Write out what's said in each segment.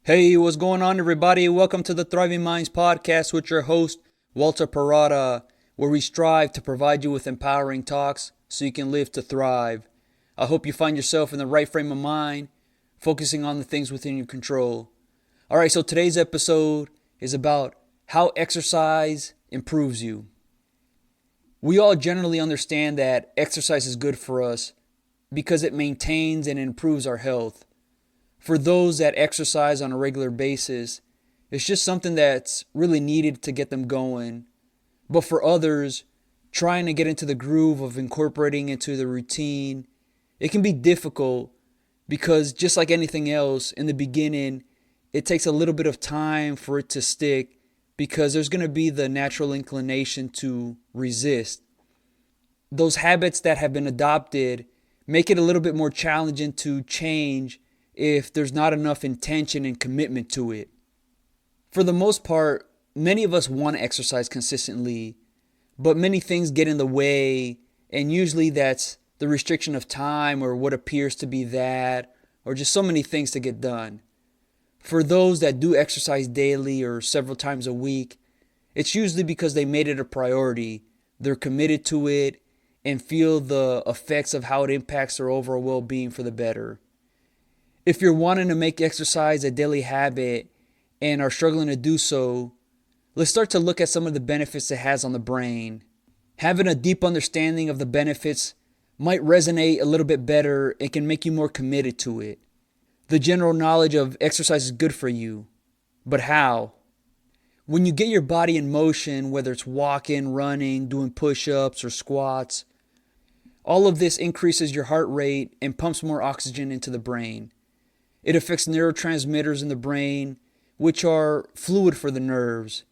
Hey, what's going on, everybody? Welcome to the Thriving Minds podcast with your host, Walter Parada, where we strive to provide you with empowering talks so you can live to thrive. I hope you find yourself in the right frame of mind, focusing on the things within your control. All right, so today's episode is about how exercise improves you. We all generally understand that exercise is good for us because it maintains and improves our health. For those that exercise on a regular basis, it's just something that's really needed to get them going. But for others, trying to get into the groove of incorporating into the routine, it can be difficult because just like anything else, in the beginning, it takes a little bit of time for it to stick because there's going to be the natural inclination to resist. Those habits that have been adopted make it a little bit more challenging to change if there's not enough intention and commitment to it. For the most part, many of us want to exercise consistently, but many things get in the way, and usually that's the restriction of time or what appears to be that, or just so many things to get done. For those that do exercise daily or several times a week, it's usually because they made it a priority. They're committed to it and feel the effects of how it impacts their overall well-being for the better. If you're wanting to make exercise a daily habit and are struggling to do so, let's start to look at some of the benefits it has on the brain. Having a deep understanding of the benefits might resonate a little bit better and can make you more committed to it. The general knowledge of exercise is good for you, but how? When you get your body in motion, whether it's walking, running, doing push-ups or squats, all of this increases your heart rate and pumps more oxygen into the brain. It affects neurotransmitters in the brain, which are fluid for the nerves.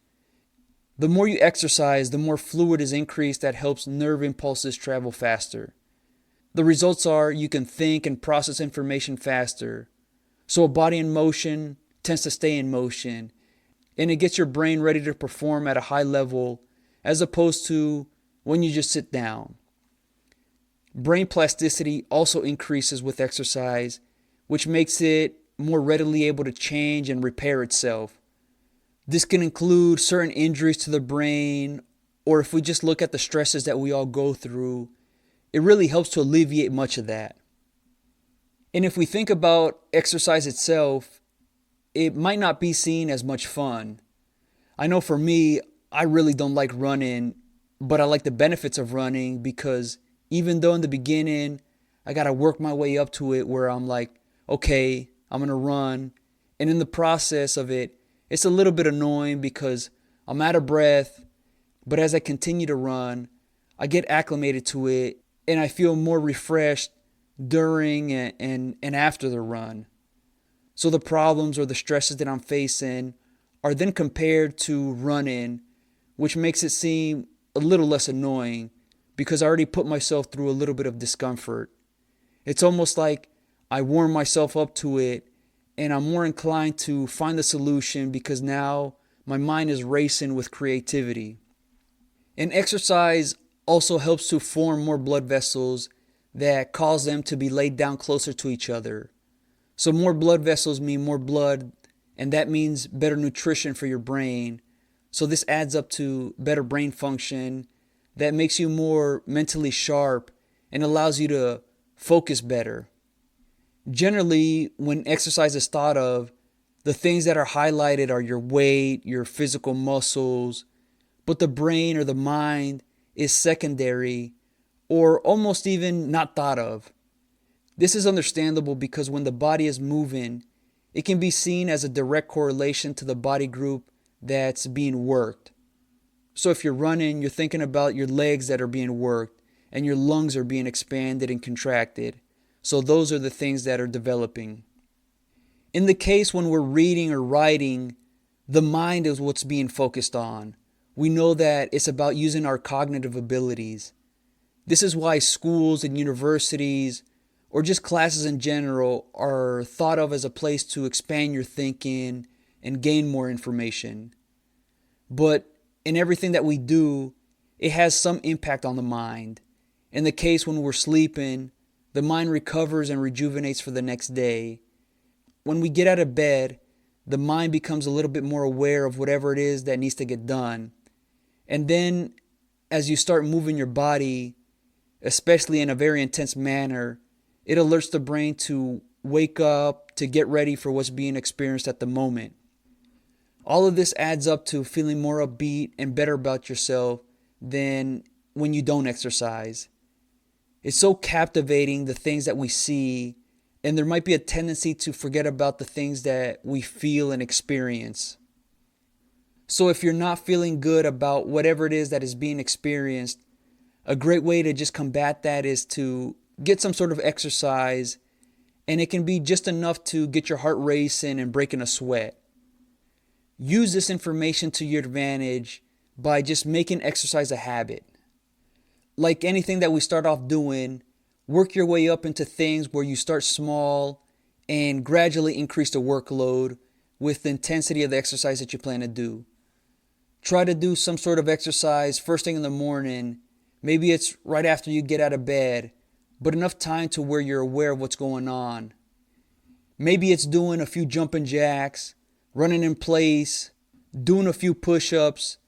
The more you exercise, the more fluid is increased that helps nerve impulses travel faster. The results are you can think and process information faster. So a body in motion tends to stay in motion, and it gets your brain ready to perform at a high level as opposed to when you just sit down. Brain plasticity also increases with exercise, which makes it more readily able to change and repair itself. This can include certain injuries to the brain, or if we just look at the stresses that we all go through, it really helps to alleviate much of that. And if we think about exercise itself, it might not be seen as much fun. I know for me, I really don't like running, but I like the benefits of running because even though in the beginning, I got to work my way up to it where I'm like, okay, I'm going to run. And in the process of it, it's a little bit annoying because I'm out of breath. But as I continue to run, I get acclimated to it and I feel more refreshed during and after the run. So the problems or the stresses that I'm facing are then compared to running, which makes it seem a little less annoying because I already put myself through a little bit of discomfort. It's almost like I warm myself up to it and I'm more inclined to find the solution because now my mind is racing with creativity. And exercise also helps to form more blood vessels that cause them to be laid down closer to each other. So more blood vessels mean more blood, and that means better nutrition for your brain. So this adds up to better brain function that makes you more mentally sharp and allows you to focus better. Generally, when exercise is thought of, the things that are highlighted are your weight, your physical muscles, but the brain or the mind is secondary or almost even not thought of. This is understandable because when the body is moving, it can be seen as a direct correlation to the body group that's being worked. So if you're running, you're thinking about your legs that are being worked and your lungs are being expanded and contracted. So those are the things that are developing. In the case when we're reading or writing, the mind is what's being focused on. We know that it's about using our cognitive abilities. This is why schools and universities, or just classes in general, are thought of as a place to expand your thinking and gain more information. But in everything that we do, it has some impact on the mind. In the case when we're sleeping, the mind recovers and rejuvenates for the next day. When we get out of bed, the mind becomes a little bit more aware of whatever it is that needs to get done. And then as you start moving your body, especially in a very intense manner, it alerts the brain to wake up, to get ready for what's being experienced at the moment. All of this adds up to feeling more upbeat and better about yourself than when you don't exercise. It's so captivating, the things that we see, and there might be a tendency to forget about the things that we feel and experience. So if you're not feeling good about whatever it is that is being experienced, a great way to just combat that is to get some sort of exercise, and it can be just enough to get your heart racing and breaking a sweat. Use this information to your advantage by just making exercise a habit. Like anything that we start off doing, work your way up into things where you start small and gradually increase the workload with the intensity of the exercise that you plan to do. Try to do some sort of exercise first thing in the morning. Maybe it's right after you get out of bed, but enough time to where you're aware of what's going on. Maybe it's doing a few jumping jacks, running in place, doing a few push-ups.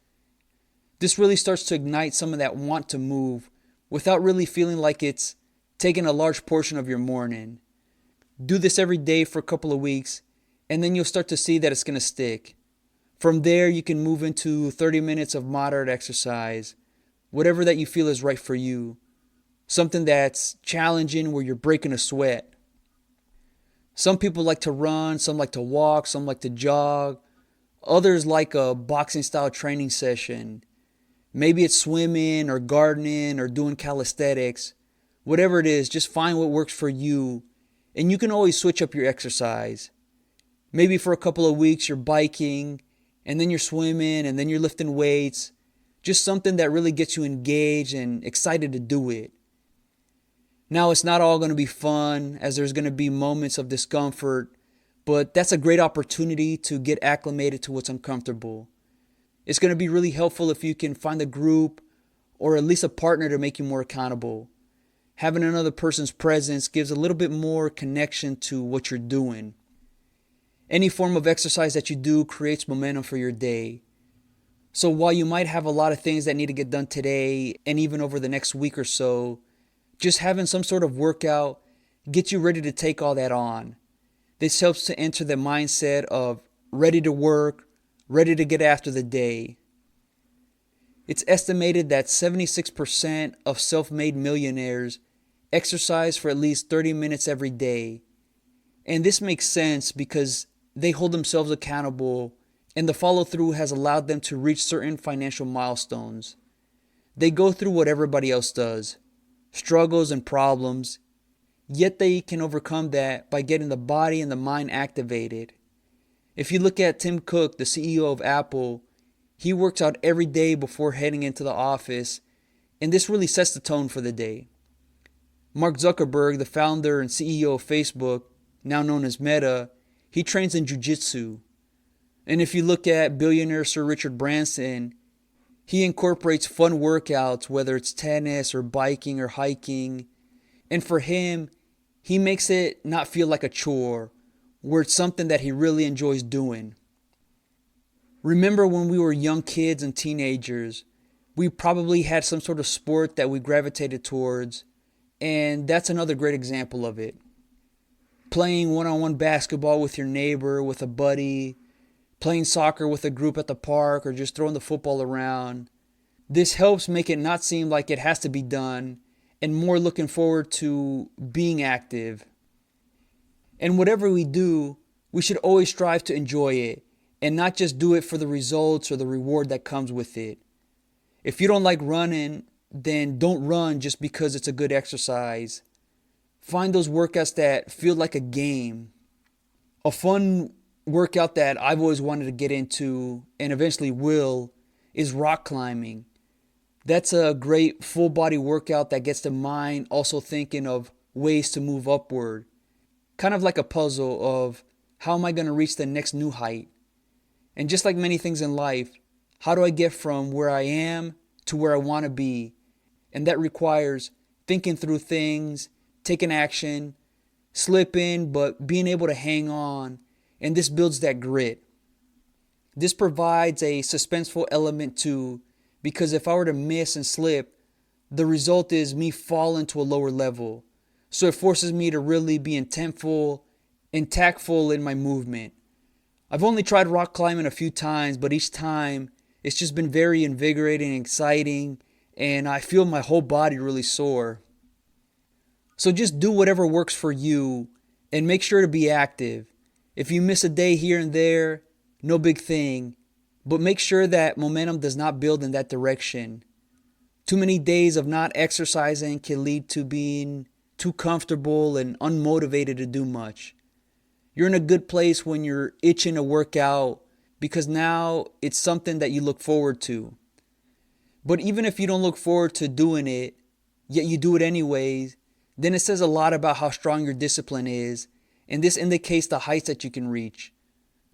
This really starts to ignite some of that want to move without really feeling like it's taking a large portion of your morning. Do this every day for a couple of weeks, and then you'll start to see that it's going to stick. From there, you can move into 30 minutes of moderate exercise, whatever that you feel is right for you. Something that's challenging where you're breaking a sweat. Some people like to run, some like to walk, some like to jog. Others like a boxing style training session. Maybe it's swimming or gardening or doing calisthenics. Whatever it is, just find what works for you. And you can always switch up your exercise. Maybe for a couple of weeks you're biking, and then you're swimming, and then you're lifting weights. Just something that really gets you engaged and excited to do it. Now, it's not all going to be fun, as there's going to be moments of discomfort, but that's a great opportunity to get acclimated to what's uncomfortable. It's going to be really helpful if you can find a group or at least a partner to make you more accountable. Having another person's presence gives a little bit more connection to what you're doing. Any form of exercise that you do creates momentum for your day. So while you might have a lot of things that need to get done today and even over the next week or so, just having some sort of workout gets you ready to take all that on. This helps to enter the mindset of ready to work, ready to get after the day. It's estimated that 76% of self-made millionaires exercise for at least 30 minutes every day. And this makes sense because they hold themselves accountable, and the follow-through has allowed them to reach certain financial milestones. They go through what everybody else does, struggles and problems, yet they can overcome that by getting the body and the mind activated. If you look at Tim Cook, the CEO of Apple, he works out every day before heading into the office, and this really sets the tone for the day. Mark Zuckerberg, the founder and CEO of Facebook, now known as Meta, he trains in jiu-jitsu. And if you look at billionaire Sir Richard Branson, he incorporates fun workouts, whether it's tennis or biking or hiking. And for him, he makes it not feel like a chore, where it's something that he really enjoys doing. Remember when we were young kids and teenagers, we probably had some sort of sport that we gravitated towards, and that's another great example of it. Playing one-on-one basketball with your neighbor, with a buddy, playing soccer with a group at the park, or just throwing the football around. This helps make it not seem like it has to be done, and more looking forward to being active. And whatever we do, we should always strive to enjoy it, and not just do it for the results or the reward that comes with it. If you don't like running, then don't run just because it's a good exercise. Find those workouts that feel like a game. A fun workout that I've always wanted to get into, and eventually will, is rock climbing. That's a great full body workout that gets the mind also thinking of ways to move upward. Kind of like a puzzle of how am I going to reach the next new height? And just like many things in life, how do I get from where I am to where I want to be? And that requires thinking through things, taking action, slipping, but being able to hang on and this builds that grit. This provides a suspenseful element too, because if I were to miss and slip, the result is me falling to a lower level. So it forces me to really be intentful and tactful in my movement. I've only tried rock climbing a few times, but each time it's just been very invigorating and exciting, and I feel my whole body really sore. So just do whatever works for you and make sure to be active. If you miss a day here and there, no big thing, but make sure that momentum does not build in that direction. Too many days of not exercising can lead to being too comfortable and unmotivated to do much. You're in a good place when you're itching to work out because now it's something that you look forward to. But even if you don't look forward to doing it, yet you do it anyways, then it says a lot about how strong your discipline is, and this indicates the heights that you can reach.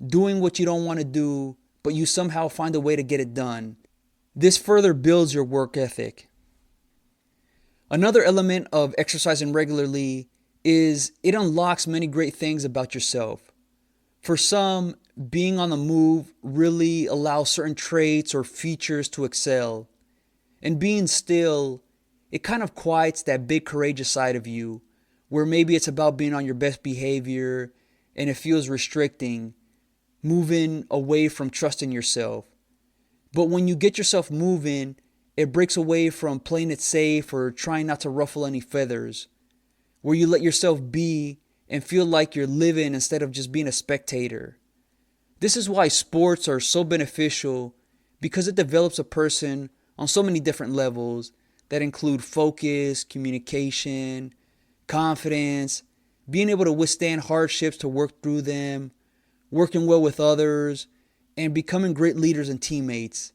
Doing what you don't want to do, but you somehow find a way to get it done. This further builds your work ethic. Another element of exercising regularly is it unlocks many great things about yourself. For some, being on the move really allows certain traits or features to excel. And being still, it kind of quiets that big courageous side of you, where maybe it's about being on your best behavior and it feels restricting, moving away from trusting yourself. But when you get yourself moving, it breaks away from playing it safe or trying not to ruffle any feathers, where you let yourself be and feel like you're living instead of just being a spectator. This is why sports are so beneficial, because it develops a person on so many different levels that include focus, communication, confidence, being able to withstand hardships to work through them, working well with others, and becoming great leaders and teammates.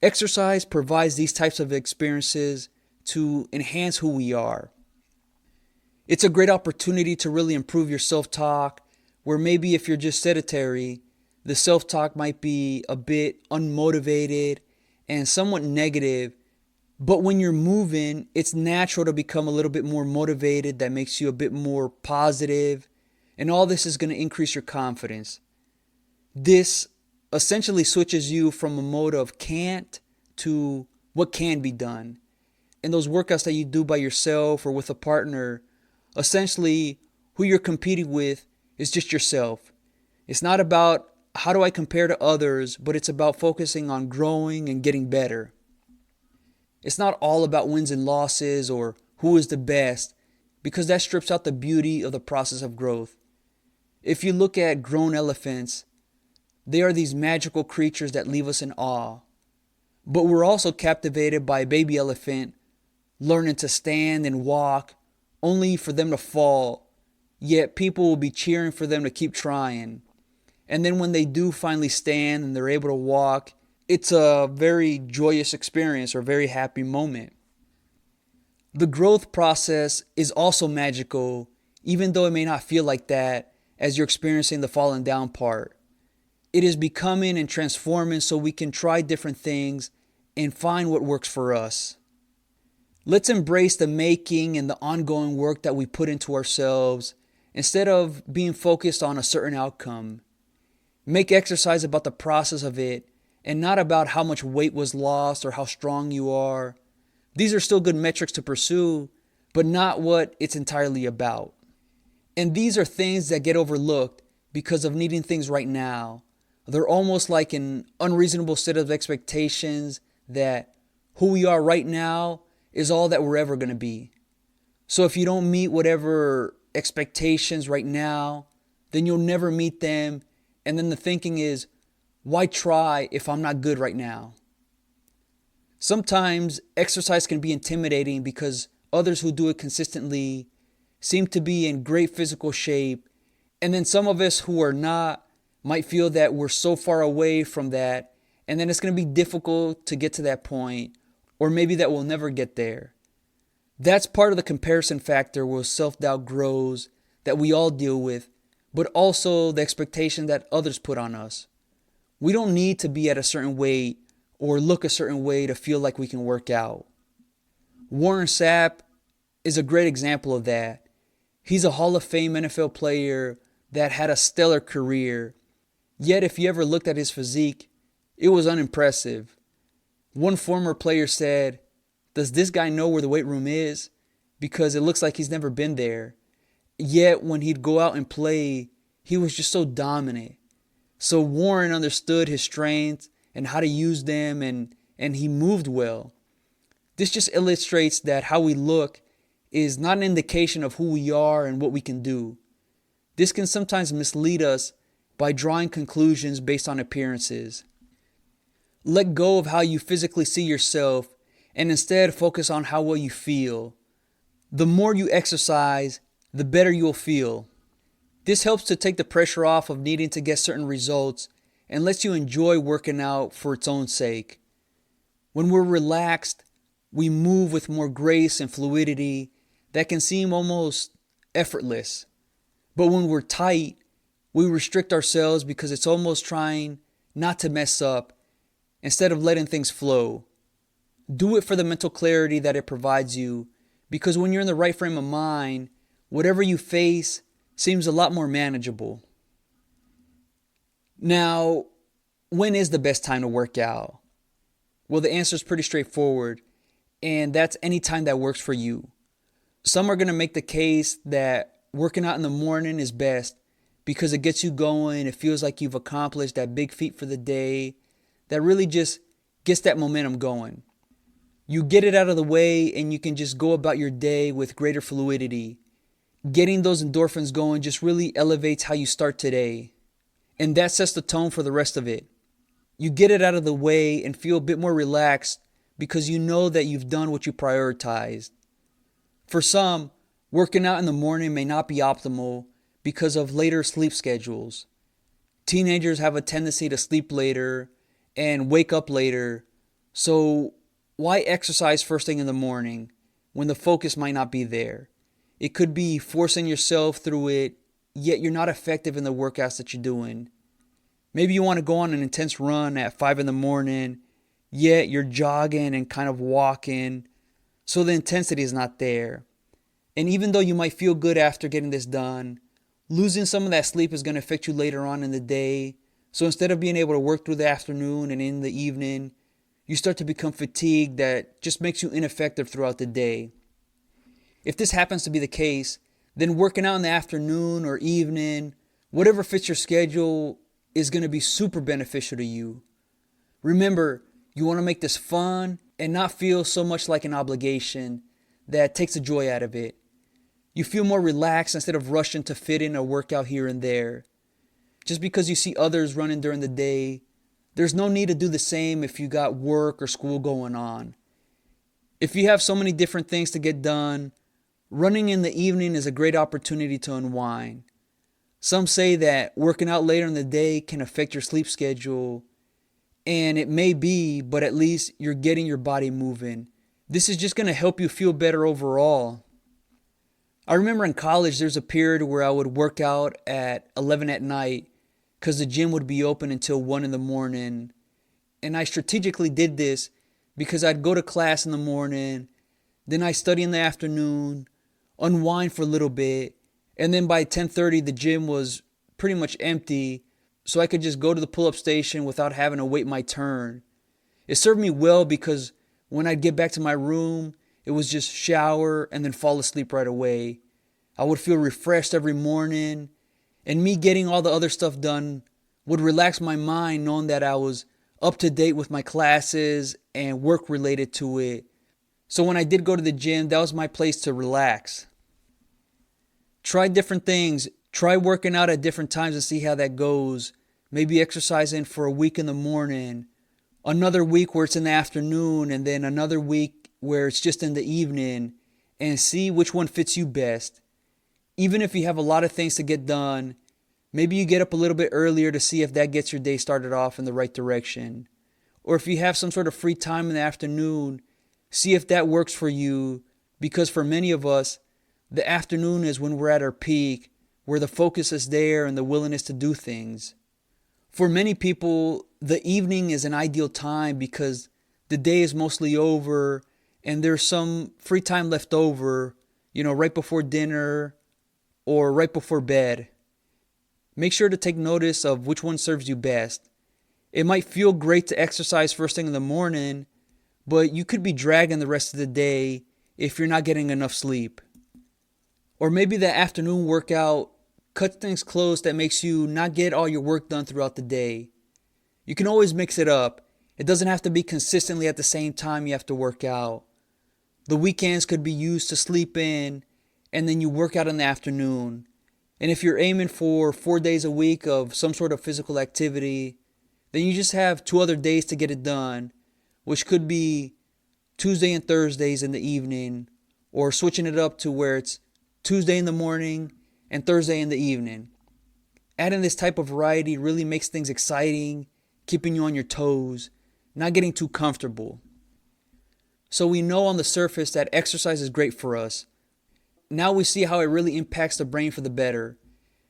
Exercise provides these types of experiences to enhance who we are. It's a great opportunity to really improve your self-talk, where maybe if you're just sedentary, the self-talk might be a bit unmotivated and somewhat negative. But when you're moving, it's natural to become a little bit more motivated. That makes you a bit more positive. And all this is going to increase your confidence. This essentially switches you from a mode of can't to what can be done. And those workouts that you do by yourself or with a partner, essentially who you're competing with is just yourself. It's not about how do I compare to others, but it's about focusing on growing and getting better. It's not all about wins and losses or who is the best, because that strips out the beauty of the process of growth. If you look at grown elephants, they are these magical creatures that leave us in awe. But we're also captivated by a baby elephant learning to stand and walk only for them to fall, yet people will be cheering for them to keep trying. And then when they do finally stand and they're able to walk, it's a very joyous experience or very happy moment. The growth process is also magical, even though it may not feel like that as you're experiencing the falling down part. It is becoming and transforming so we can try different things and find what works for us. Let's embrace the making and the ongoing work that we put into ourselves instead of being focused on a certain outcome. Make exercise about the process of it and not about how much weight was lost or how strong you are. These are still good metrics to pursue, but not what it's entirely about. And these are things that get overlooked because of needing things right now. They're almost like an unreasonable set of expectations that who we are right now is all that we're ever going to be. So if you don't meet whatever expectations right now, then you'll never meet them. And then the thinking is, why try if I'm not good right now? Sometimes exercise can be intimidating because others who do it consistently seem to be in great physical shape. And then some of us who are not might feel that we're so far away from that, and then it's going to be difficult to get to that point, or maybe that we'll never get there. That's part of the comparison factor where self-doubt grows that we all deal with, but also the expectation that others put on us. We don't need to be at a certain weight or look a certain way to feel like we can work out. Warren Sapp is a great example of that. He's a Hall of Fame NFL player, that had a stellar career. Yet if you ever looked at his physique, it was unimpressive. One former player said, "Does this guy know where the weight room is? Because it looks like he's never been there." Yet when he'd go out and play, he was just so dominant. So Warren understood his strengths and how to use them, and he moved well. This just illustrates that how we look is not an indication of who we are and what we can do. This can sometimes mislead us by drawing conclusions based on appearances. Let go of how you physically see yourself and instead focus on how well you feel. The more you exercise, the better you'll feel. This helps to take the pressure off of needing to get certain results and lets you enjoy working out for its own sake. When we're relaxed, we move with more grace and fluidity that can seem almost effortless. But when we're tight, we restrict ourselves because it's almost trying not to mess up instead of letting things flow. Do it for the mental clarity that it provides you, because when you're in the right frame of mind, whatever you face seems a lot more manageable. Now, when is the best time to work out? Well, the answer is pretty straightforward, and that's any time that works for you. Some are going to make the case that working out in the morning is best because it gets you going. It feels like you've accomplished that big feat for the day that really just gets that momentum going. You get it out of the way and you can just go about your day with greater fluidity. Getting those endorphins going just really elevates how you start today. And that sets the tone for the rest of it. You get it out of the way and feel a bit more relaxed because you know that you've done what you prioritized. For some, working out in the morning may not be optimal because of later sleep schedules. Teenagers have a tendency to sleep later and wake up later. So why exercise first thing in the morning when the focus might not be there? It could be forcing yourself through it, yet you're not effective in the workouts that you're doing. Maybe you want to go on an intense run at 5 in the morning, yet you're jogging and kind of walking, so the intensity is not there. And even though you might feel good after getting this done, losing some of that sleep is going to affect you later on in the day. So instead of being able to work through the afternoon and in the evening, you start to become fatigued that just makes you ineffective throughout the day. If this happens to be the case, then working out in the afternoon or evening, whatever fits your schedule, is going to be super beneficial to you. Remember, you want to make this fun and not feel so much like an obligation that takes the joy out of it. You feel more relaxed instead of rushing to fit in a workout here and there. Just because you see others running during the day, there's no need to do the same if you got work or school going on. If you have so many different things to get done, running in the evening is a great opportunity to unwind. Some say that working out later in the day can affect your sleep schedule, and it may be, but at least you're getting your body moving. This is just going to help you feel better overall. I remember in college there's a period where I would work out at 11 at night because the gym would be open until 1 in the morning. And I strategically did this because I'd go to class in the morning, then I study in the afternoon, unwind for a little bit, and then by 10:30 the gym was pretty much empty, so I could just go to the pull-up station without having to wait my turn. It served me well because when I'd get back to my room, it was just shower and then fall asleep right away. I would feel refreshed every morning, and me getting all the other stuff done would relax my mind knowing that I was up to date with my classes and work related to it. So when I did go to the gym, that was my place to relax. Try different things. Try working out at different times and see how that goes. Maybe exercising for a week in the morning, another week where it's in the afternoon, and then another week where it's just in the evening, and see which one fits you best. Even if you have a lot of things to get done, maybe you get up a little bit earlier to see if that gets your day started off in the right direction. Or if you have some sort of free time in the afternoon, see if that works for you, because for many of us, the afternoon is when we're at our peak, where the focus is there and the willingness to do things. For many people, the evening is an ideal time because the day is mostly over and there's some free time left over, right before dinner or right before bed. Make sure to take notice of which one serves you best. It might feel great to exercise first thing in the morning, but you could be dragging the rest of the day if you're not getting enough sleep. Or maybe that afternoon workout cuts things close that makes you not get all your work done throughout the day. You can always mix it up. It doesn't have to be consistently at the same time you have to work out. The weekends could be used to sleep in, and then you work out in the afternoon. And if you're aiming for 4 days a week of some sort of physical activity, then you just have 2 other days to get it done, which could be Tuesday and Thursdays in the evening, or switching it up to where it's Tuesday in the morning and Thursday in the evening. Adding this type of variety really makes things exciting, keeping you on your toes, not getting too comfortable. So we know on the surface that exercise is great for us. Now we see how it really impacts the brain for the better.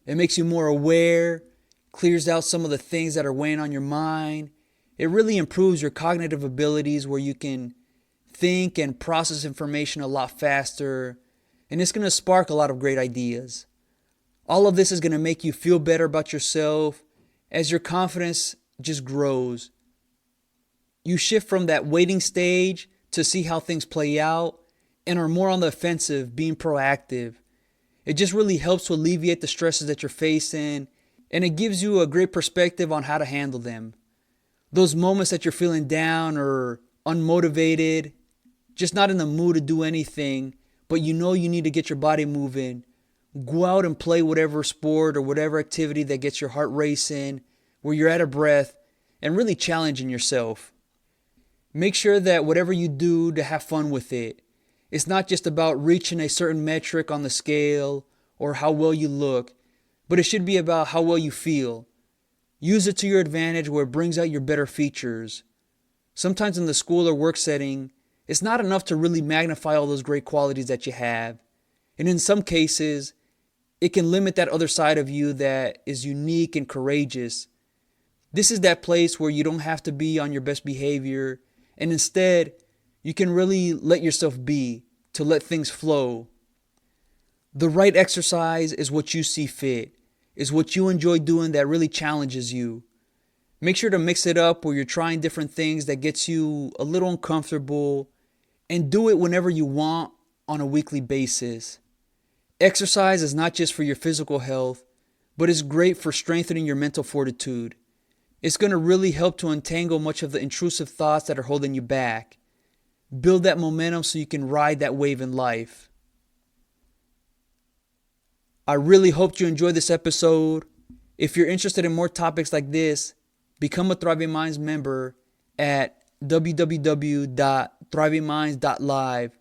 It makes you more aware, clears out some of the things that are weighing on your mind. It really improves your cognitive abilities where you can think and process information a lot faster. And it's going to spark a lot of great ideas. All of this is going to make you feel better about yourself as your confidence just grows. You shift from that waiting stage to see how things play out and are more on the offensive, being proactive. It just really helps to alleviate the stresses that you're facing, and it gives you a great perspective on how to handle them. Those moments that you're feeling down or unmotivated, just not in the mood to do anything, but you know you need to get your body moving. Go out and play whatever sport or whatever activity that gets your heart racing, where you're out of breath, and really challenging yourself. Make sure that whatever you do to have fun with it. It's not just about reaching a certain metric on the scale or how well you look, but it should be about how well you feel. Use it to your advantage where it brings out your better features. Sometimes in the school or work setting, it's not enough to really magnify all those great qualities that you have. And in some cases, it can limit that other side of you that is unique and courageous. This is that place where you don't have to be on your best behavior, and instead, you can really let yourself be, to let things flow. The right exercise is what you see fit, is what you enjoy doing that really challenges you. Make sure to mix it up where you're trying different things that gets you a little uncomfortable, and do it whenever you want on a weekly basis. Exercise is not just for your physical health, but it's great for strengthening your mental fortitude. It's going to really help to untangle much of the intrusive thoughts that are holding you back. Build that momentum so you can ride that wave in life. I really hoped you enjoyed this episode. If you're interested in more topics like this, become a Thriving Minds member at www.thrivingminds.live.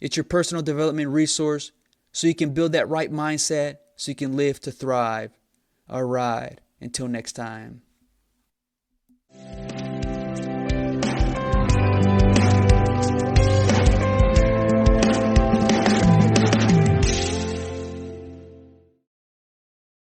It's your personal development resource so you can build that right mindset so you can live to thrive. All right, until next time.